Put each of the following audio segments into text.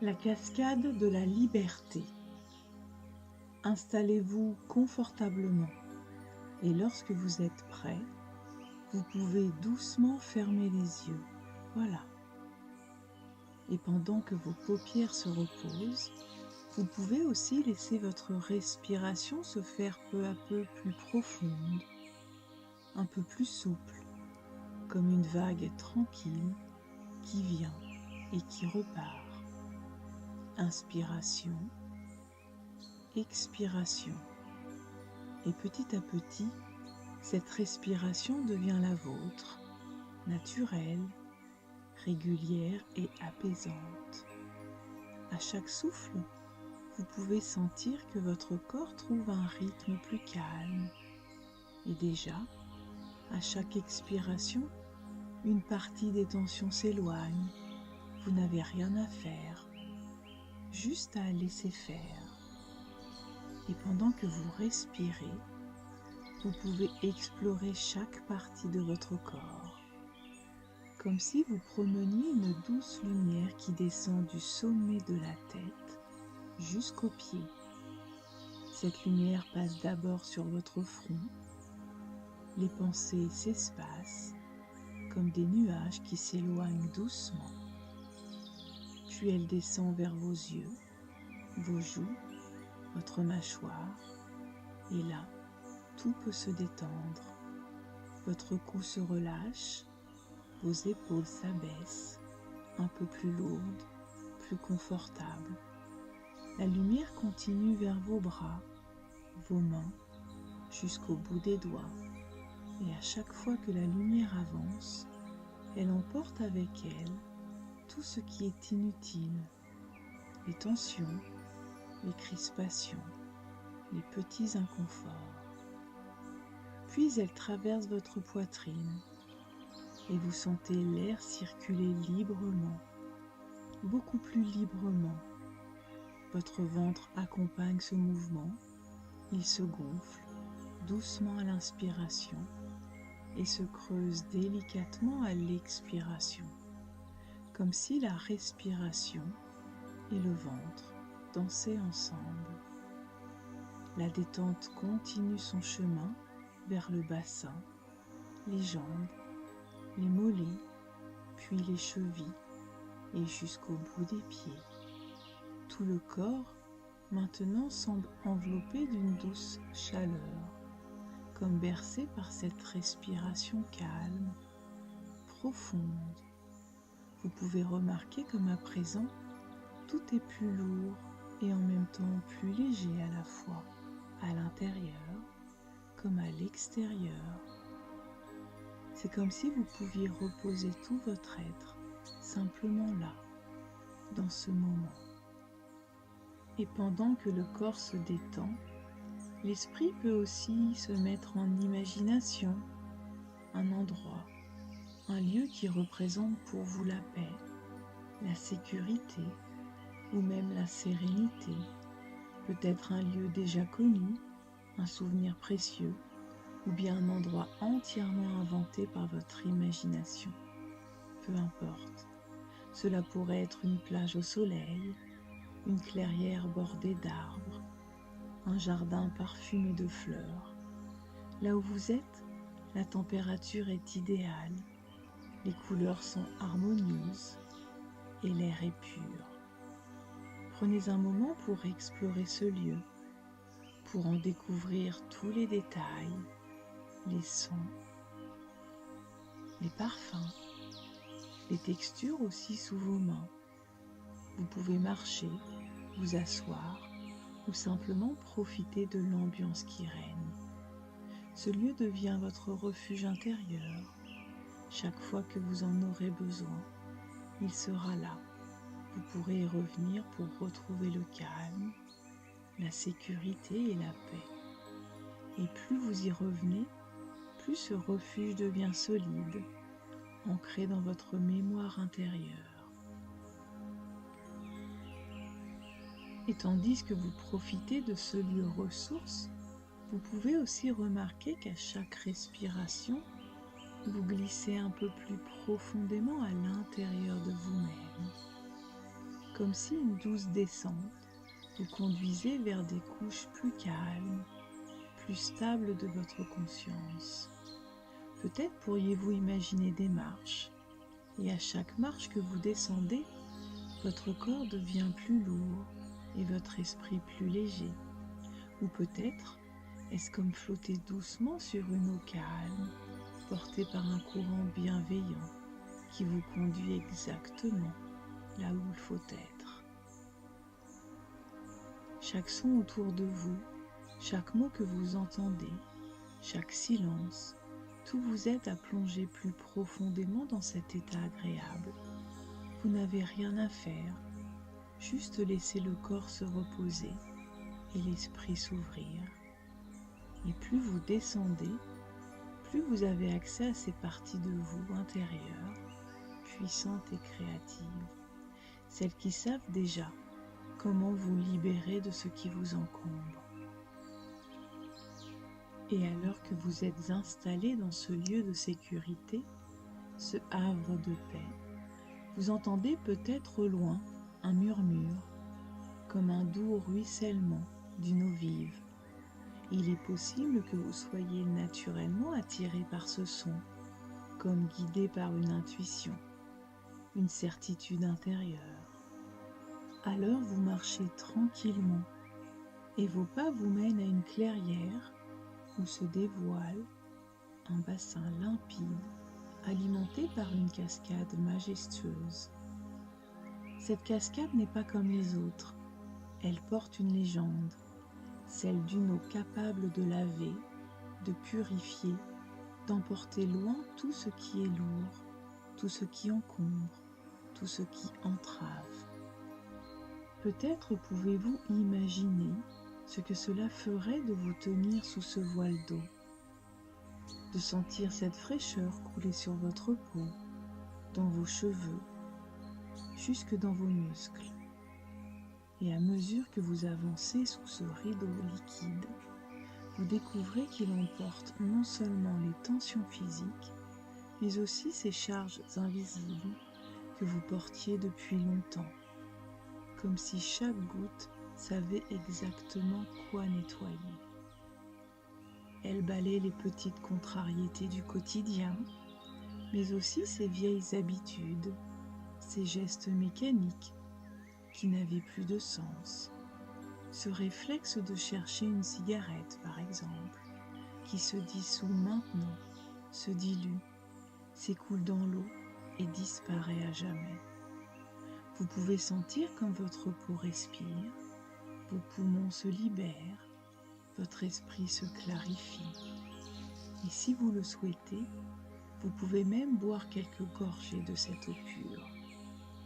La cascade de la liberté. Installez-vous confortablement et lorsque vous êtes prêt, vous pouvez doucement fermer les yeux. Voilà. Et pendant que vos paupières se reposent, vous pouvez aussi laisser votre respiration se faire peu à peu plus profonde, un peu plus souple, comme une vague tranquille qui vient et qui repart. Inspiration, expiration. Et petit à petit, cette respiration devient la vôtre, naturelle, régulière et apaisante. À chaque souffle, vous pouvez sentir que votre corps trouve un rythme plus calme. Et déjà, à chaque expiration, une partie des tensions s'éloigne. Vous n'avez rien à faire, juste à laisser faire. Et pendant que vous respirez, vous pouvez explorer chaque partie de votre corps, comme si vous promeniez une douce lumière qui descend du sommet de la tête jusqu'aux pieds. Cette lumière passe d'abord sur votre front. Les pensées s'espacent comme des nuages qui s'éloignent doucement. Puis elle descend vers vos yeux, vos joues, votre mâchoire. Et là, tout peut se détendre. Votre cou se relâche, vos épaules s'abaissent, un peu plus lourdes, plus confortables. La lumière continue vers vos bras, vos mains, jusqu'au bout des doigts. Et à chaque fois que la lumière avance, elle emporte avec elle tout ce qui est inutile, les tensions, les crispations, les petits inconforts. Puis elle traverse votre poitrine et vous sentez l'air circuler librement, beaucoup plus librement. Votre ventre accompagne ce mouvement, il se gonfle doucement à l'inspiration et se creuse délicatement à l'expiration, comme si la respiration et le ventre dansaient ensemble. La détente continue son chemin vers le bassin, les jambes, les mollets, puis les chevilles et jusqu'au bout des pieds. Tout le corps maintenant semble enveloppé d'une douce chaleur, comme bercé par cette respiration calme, profonde. Vous pouvez remarquer comme à présent, tout est plus lourd et en même temps plus léger à la fois, à l'intérieur comme à l'extérieur. C'est comme si vous pouviez reposer tout votre être simplement là, dans ce moment. Et pendant que le corps se détend, l'esprit peut aussi se mettre en imagination, un endroit, un lieu qui représente pour vous la paix, la sécurité ou même la sérénité. Peut-être un lieu déjà connu, un souvenir précieux, ou bien un endroit entièrement inventé par votre imagination. Peu importe. Cela pourrait être une plage au soleil, une clairière bordée d'arbres, un jardin parfumé de fleurs. Là où vous êtes, la température est idéale, les couleurs sont harmonieuses et l'air est pur. Prenez un moment pour explorer ce lieu, pour en découvrir tous les détails, les sons, les parfums, les textures aussi sous vos mains. Vous pouvez marcher, vous asseoir ou simplement profiter de l'ambiance qui règne. Ce lieu devient votre refuge intérieur. Chaque fois que vous en aurez besoin, il sera là. Vous pourrez y revenir pour retrouver le calme, la sécurité et la paix. Et plus vous y revenez, plus ce refuge devient solide, ancré dans votre mémoire intérieure. Et tandis que vous profitez de ce lieu ressource, vous pouvez aussi remarquer qu'à chaque respiration, vous glissez un peu plus profondément à l'intérieur de vous-même. comme si une douce descente vous conduisait vers des couches plus calmes, plus stables de votre conscience. Peut-être pourriez-vous imaginer des marches, et à chaque marche que vous descendez, votre corps devient plus lourd et votre esprit plus léger. Ou peut-être est-ce comme flotter doucement sur une eau calme, portée par un courant bienveillant qui vous conduit exactement là où il faut être. Chaque son autour de vous, chaque mot que vous entendez, chaque silence, tout vous aide à plonger plus profondément dans cet état agréable. Vous n'avez rien à faire, juste laisser le corps se reposer et l'esprit s'ouvrir. Et plus vous descendez, plus vous avez accès à ces parties de vous intérieures, puissantes et créatives, celles qui savent déjà comment vous libérer de ce qui vous encombre. Et alors que vous êtes installé dans ce lieu de sécurité, ce havre de paix, vous entendez peut-être au loin un murmure, comme un doux ruissellement d'une eau vive. Il est possible que vous soyez naturellement attiré par ce son, comme guidé par une intuition, une certitude intérieure. Alors vous marchez tranquillement et vos pas vous mènent à une clairière où se dévoile un bassin limpide alimenté par une cascade majestueuse. Cette cascade n'est pas comme les autres, elle porte une légende, celle d'une eau capable de laver, de purifier, d'emporter loin tout ce qui est lourd, tout ce qui encombre, tout ce qui entrave. Peut-être pouvez-vous imaginer ce que cela ferait de vous tenir sous ce voile d'eau, de sentir cette fraîcheur couler sur votre peau, dans vos cheveux, jusque dans vos muscles. Et à mesure que vous avancez sous ce rideau liquide, vous découvrez qu'il emporte non seulement les tensions physiques, mais aussi ces charges invisibles que vous portiez depuis longtemps, comme si chaque goutte savait exactement quoi nettoyer. Elle balaie les petites contrariétés du quotidien, mais aussi ces vieilles habitudes, ces gestes mécaniques qui n'avaient plus de sens. Ce réflexe de chercher une cigarette, par exemple, qui se dissout maintenant, se dilue, s'écoule dans l'eau et disparaît à jamais. Vous pouvez sentir comme votre peau respire, vos poumons se libèrent, votre esprit se clarifie. Et si vous le souhaitez, vous pouvez même boire quelques gorgées de cette eau pure.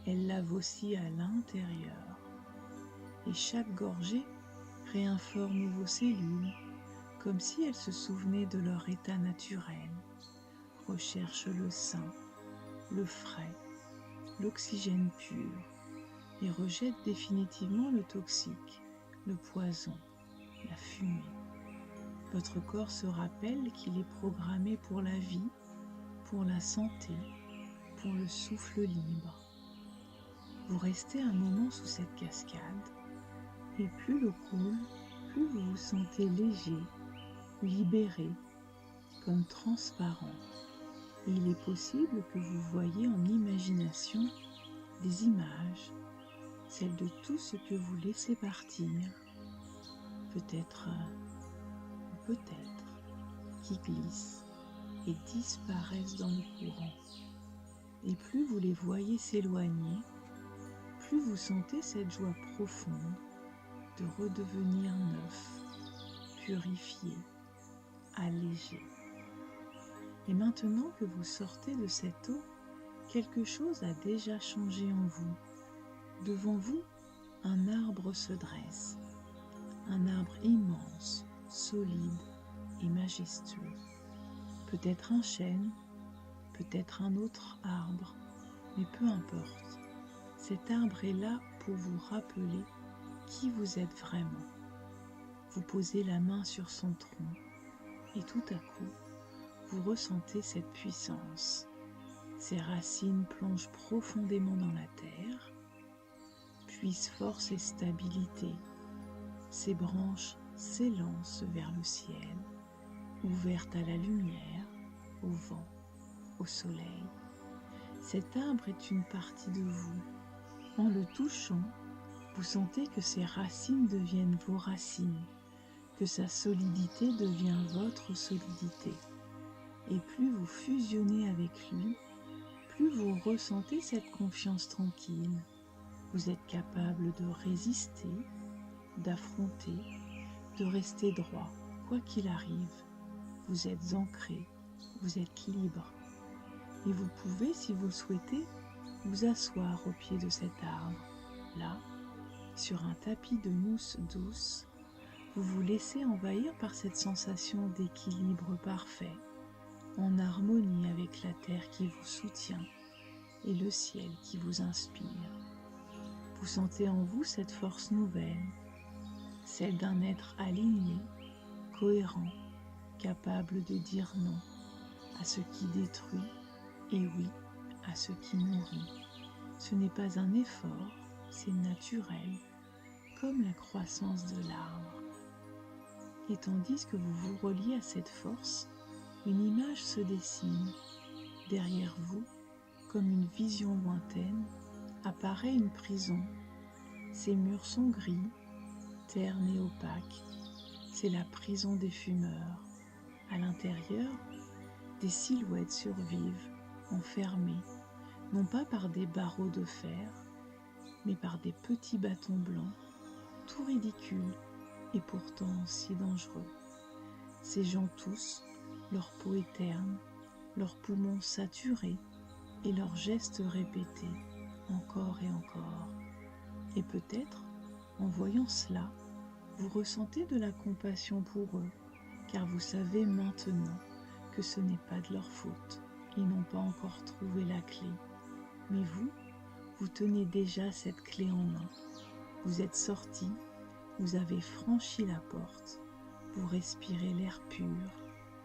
Elle lave aussi à l'intérieur. Et chaque gorgée réinforme vos cellules, comme si elles se souvenaient de leur état naturel, recherchent le sain, le frais, l'oxygène pur, et rejettent définitivement le toxique, le poison, la fumée. Votre corps se rappelle qu'il est programmé pour la vie, pour la santé, pour le souffle libre. Vous restez un moment sous cette cascade, et plus l'eau coule, plus vous vous sentez léger, libéré, comme transparent. Et il est possible que vous voyez en imagination des images, celles de tout ce que vous laissez partir, peut-être, qui glissent et disparaissent dans le courant. Et plus vous les voyez s'éloigner, plus vous sentez cette joie profonde de redevenir neuf, purifié, allégé. Et maintenant que vous sortez de cette eau, quelque chose a déjà changé en vous. Devant vous, un arbre se dresse, un arbre immense, solide et majestueux. Peut-être un chêne, peut-être un autre arbre, mais peu importe. Cet arbre est là pour vous rappeler qui vous êtes vraiment. Vous posez la main sur son tronc et tout à coup, vous ressentez cette puissance. Ses racines plongent profondément dans la terre, puise force et stabilité. Ses branches s'élancent vers le ciel, ouvertes à la lumière, au vent, au soleil. Cet arbre est une partie de vous. En le touchant, vous sentez que ses racines deviennent vos racines, que sa solidité devient votre solidité. Et plus vous fusionnez avec lui, plus vous ressentez cette confiance tranquille. Vous êtes capable de résister, d'affronter, de rester droit, quoi qu'il arrive. Vous êtes ancré, vous êtes libre. Et vous pouvez, si vous le souhaitez, vous asseoir au pied de cet arbre. Là, sur un tapis de mousse douce, vous vous laissez envahir par cette sensation d'équilibre parfait, en harmonie avec la terre qui vous soutient et le ciel qui vous inspire. Vous sentez en vous cette force nouvelle, celle d'un être aligné, cohérent, capable de dire non à ce qui détruit et oui à ce qui nourrit. Ce n'est pas un effort, c'est naturel, comme la croissance de l'arbre. Et tandis que vous vous reliez à cette force, une image se dessine. Derrière vous, comme une vision lointaine, apparaît une prison. Ses murs sont gris, ternes et opaques. C'est la prison des fumeurs. À l'intérieur, des silhouettes survivent, enfermées, non pas par des barreaux de fer, mais par des petits bâtons blancs, tout ridicules et pourtant si dangereux. Ces gens tous, leur peau est terne, leurs poumons saturés et leurs gestes répétés, encore et encore. Et peut-être, en voyant cela, vous ressentez de la compassion pour eux, car vous savez maintenant que ce n'est pas de leur faute. Ils n'ont pas encore trouvé la clé. Mais vous, vous tenez déjà cette clé en main. Vous êtes sorti, vous avez franchi la porte. Vous respirez l'air pur,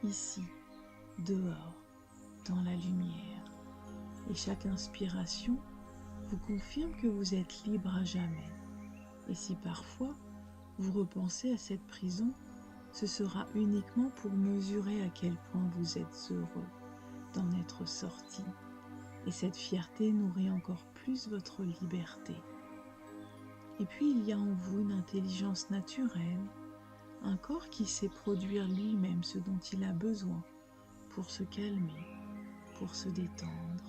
ici, dehors, dans la lumière. Et chaque inspiration vous confirme que vous êtes libre à jamais. Et si parfois vous repensez à cette prison, ce sera uniquement pour mesurer à quel point vous êtes heureux d'en être sorti. Et cette fierté nourrit encore plus votre liberté. Et puis il y a en vous une intelligence naturelle, un corps qui sait produire lui-même ce dont il a besoin pour se calmer, pour se détendre,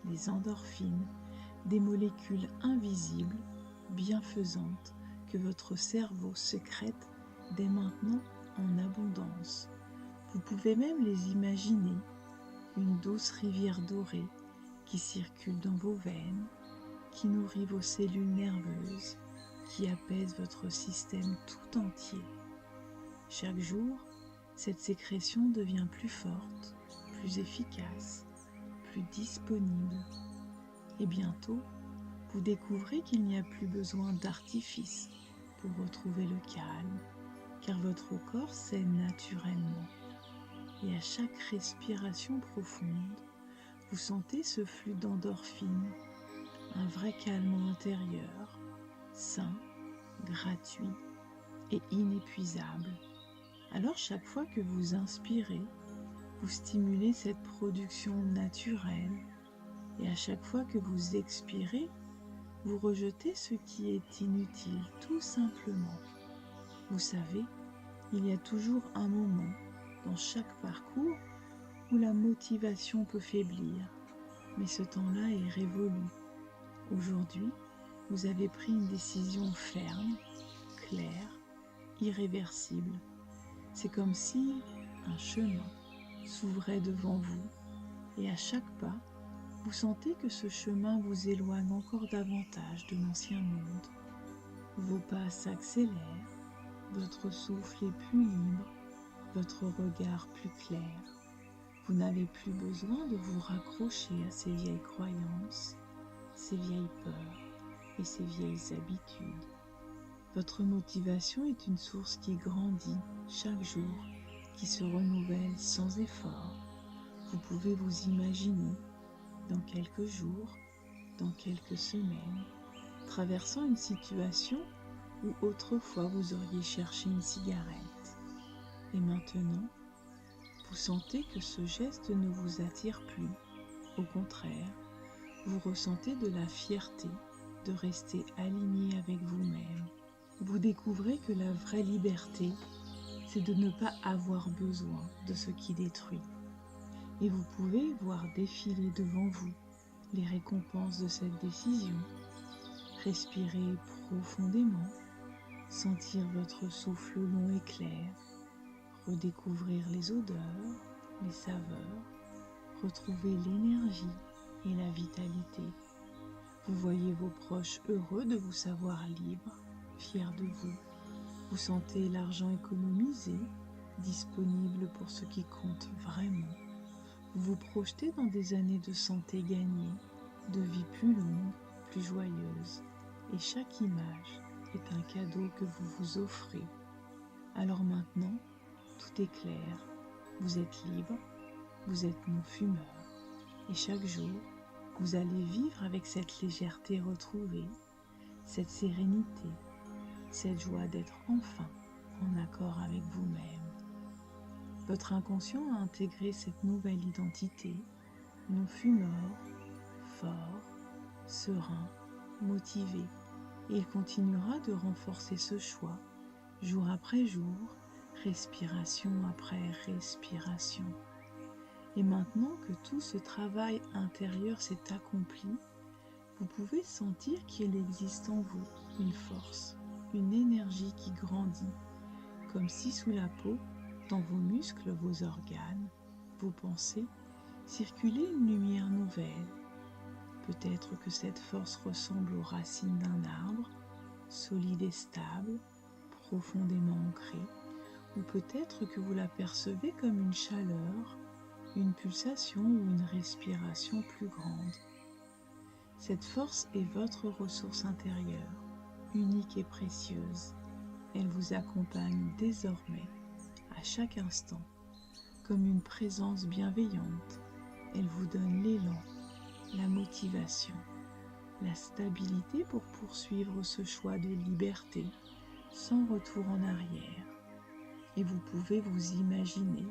des endorphines, des molécules invisibles, bienfaisantes, que votre cerveau sécrète dès maintenant en abondance. Vous pouvez même les imaginer, une douce rivière dorée qui circule dans vos veines, qui nourrit vos cellules nerveuses, qui apaise votre système tout entier. Chaque jour, cette sécrétion devient plus forte, plus efficace, plus disponible. Et bientôt, vous découvrez qu'il n'y a plus besoin d'artifice pour retrouver le calme, car votre corps sait naturellement. Et à chaque respiration profonde, vous sentez ce flux d'endorphines, un vrai calme intérieur, sain, gratuit et inépuisable. Alors chaque fois que vous inspirez, vous stimulez cette production naturelle et à chaque fois que vous expirez, vous rejetez ce qui est inutile, tout simplement. Vous savez, il y a toujours un moment dans chaque parcours où la motivation peut faiblir, mais ce temps-là est révolu. Aujourd'hui, vous avez pris une décision ferme, claire, irréversible. C'est comme si un chemin s'ouvrait devant vous et à chaque pas, vous sentez que ce chemin vous éloigne encore davantage de l'ancien monde. Vos pas s'accélèrent, votre souffle est plus libre, votre regard plus clair. Vous n'avez plus besoin de vous raccrocher à ces vieilles croyances, ces vieilles peurs et ces vieilles habitudes. Votre motivation est une source qui grandit chaque jour, qui se renouvelle sans effort. Vous pouvez vous imaginer dans quelques jours, dans quelques semaines, traversant une situation où autrefois vous auriez cherché une cigarette. Et maintenant, vous sentez que ce geste ne vous attire plus. Au contraire, vous ressentez de la fierté de rester aligné avec vous-même. Vous découvrez que la vraie liberté, c'est de ne pas avoir besoin de ce qui détruit. Et vous pouvez voir défiler devant vous les récompenses de cette décision. Respirez profondément, sentir votre souffle long et clair, redécouvrir les odeurs, les saveurs, retrouver l'énergie et la vitalité. Vous voyez vos proches heureux de vous savoir libre, fiers de vous. Vous sentez l'argent économisé, disponible pour ce qui compte vraiment. Vous vous projetez dans des années de santé gagnée, de vie plus longue, plus joyeuse. Et chaque image est un cadeau que vous vous offrez. Alors maintenant, tout est clair. Vous êtes libre, vous êtes non-fumeur. Et chaque jour, vous allez vivre avec cette légèreté retrouvée, cette sérénité, cette joie d'être enfin en accord avec vous-même. Votre inconscient a intégré cette nouvelle identité, non-fumeur, fort, serein, motivé, et il continuera de renforcer ce choix, jour après jour, respiration après respiration. Et maintenant que tout ce travail intérieur s'est accompli, vous pouvez sentir qu'il existe en vous une force, une énergie qui grandit, comme si sous la peau, dans vos muscles, vos organes, vos pensées, circulait une lumière nouvelle. Peut-être que cette force ressemble aux racines d'un arbre, solide et stable, profondément ancrée, ou peut-être que vous la percevez comme une chaleur, une pulsation ou une respiration plus grande. Cette force est votre ressource intérieure, unique et précieuse. Elle vous accompagne désormais, à chaque instant, comme une présence bienveillante. Elle vous donne l'élan, la motivation, la stabilité pour poursuivre ce choix de liberté, sans retour en arrière. Et vous pouvez vous imaginer,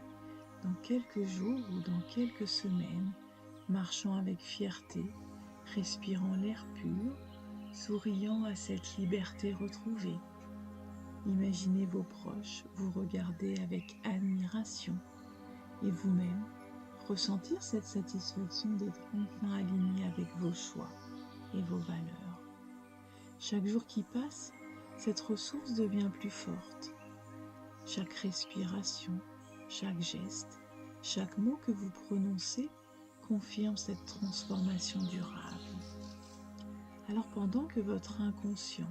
dans quelques jours ou dans quelques semaines, marchant avec fierté, respirant l'air pur, souriant à cette liberté retrouvée. Imaginez vos proches vous regarder avec admiration et vous-même ressentir cette satisfaction d'être enfin aligné avec vos choix et vos valeurs. Chaque jour qui passe, cette ressource devient plus forte. Chaque respiration, chaque geste, chaque mot que vous prononcez confirme cette transformation durable. Alors pendant que votre inconscient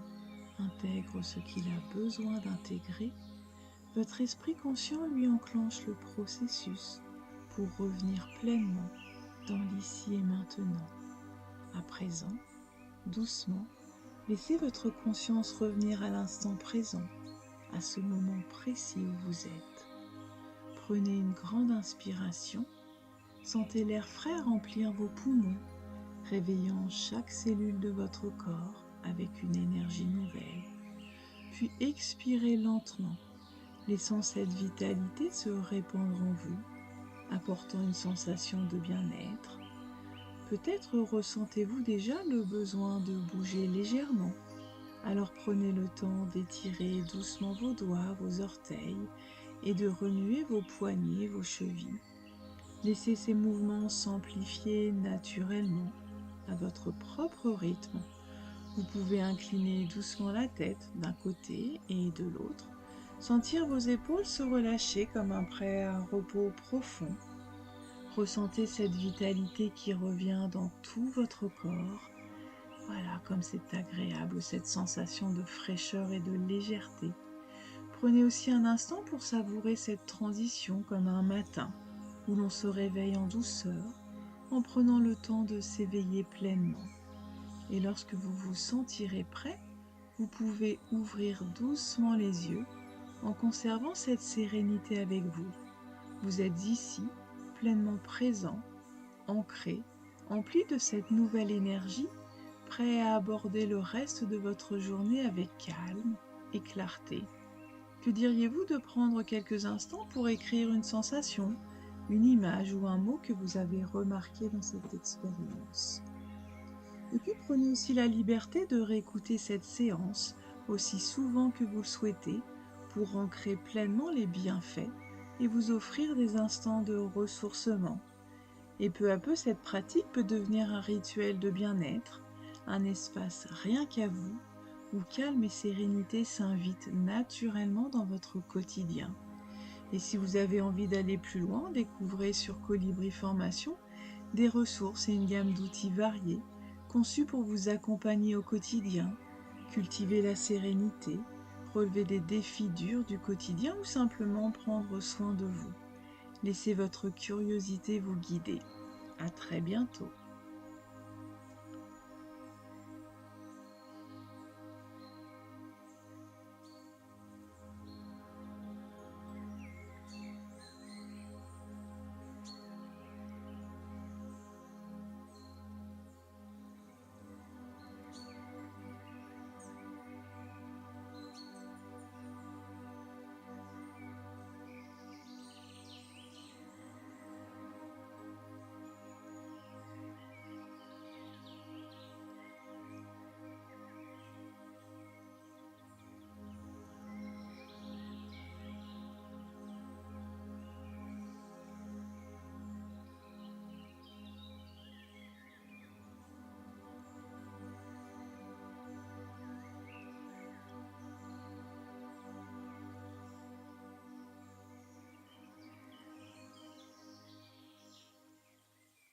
intègre ce qu'il a besoin d'intégrer, votre esprit conscient lui enclenche le processus pour revenir pleinement dans l'ici et maintenant. À présent, doucement, laissez votre conscience revenir à l'instant présent, à ce moment précis où vous êtes. Prenez une grande inspiration, sentez l'air frais remplir vos poumons, réveillant chaque cellule de votre corps avec une énergie nouvelle. Puis expirez lentement, laissant cette vitalité se répandre en vous, apportant une sensation de bien-être. Peut-être ressentez-vous déjà le besoin de bouger légèrement. Alors prenez le temps d'étirer doucement vos doigts, vos orteils et de remuer vos poignets, vos chevilles. Laissez ces mouvements s'amplifier naturellement à votre propre rythme. Vous pouvez incliner doucement la tête d'un côté et de l'autre, sentir vos épaules se relâcher comme après un repos profond. Ressentez cette vitalité qui revient dans tout votre corps. Voilà, comme c'est agréable, cette sensation de fraîcheur et de légèreté. Prenez aussi un instant pour savourer cette transition comme un matin, où l'on se réveille en douceur, en prenant le temps de s'éveiller pleinement. Et lorsque vous vous sentirez prêt, vous pouvez ouvrir doucement les yeux, en conservant cette sérénité avec vous. Vous êtes ici, pleinement présent, ancré, empli de cette nouvelle énergie, prêt à aborder le reste de votre journée avec calme et clarté. Que diriez-vous de prendre quelques instants pour écrire une sensation, une image ou un mot que vous avez remarqué dans cette expérience? Et puis prenez aussi la liberté de réécouter cette séance aussi souvent que vous le souhaitez pour ancrer pleinement les bienfaits et vous offrir des instants de ressourcement. Et peu à peu, cette pratique peut devenir un rituel de bien-être, un espace rien qu'à vous, où calme et sérénité s'invitent naturellement dans votre quotidien. Et si vous avez envie d'aller plus loin, découvrez sur Colibri Formation des ressources et une gamme d'outils variés, conçus pour vous accompagner au quotidien, cultiver la sérénité, relever des défis durs du quotidien ou simplement prendre soin de vous. Laissez votre curiosité vous guider. À très bientôt.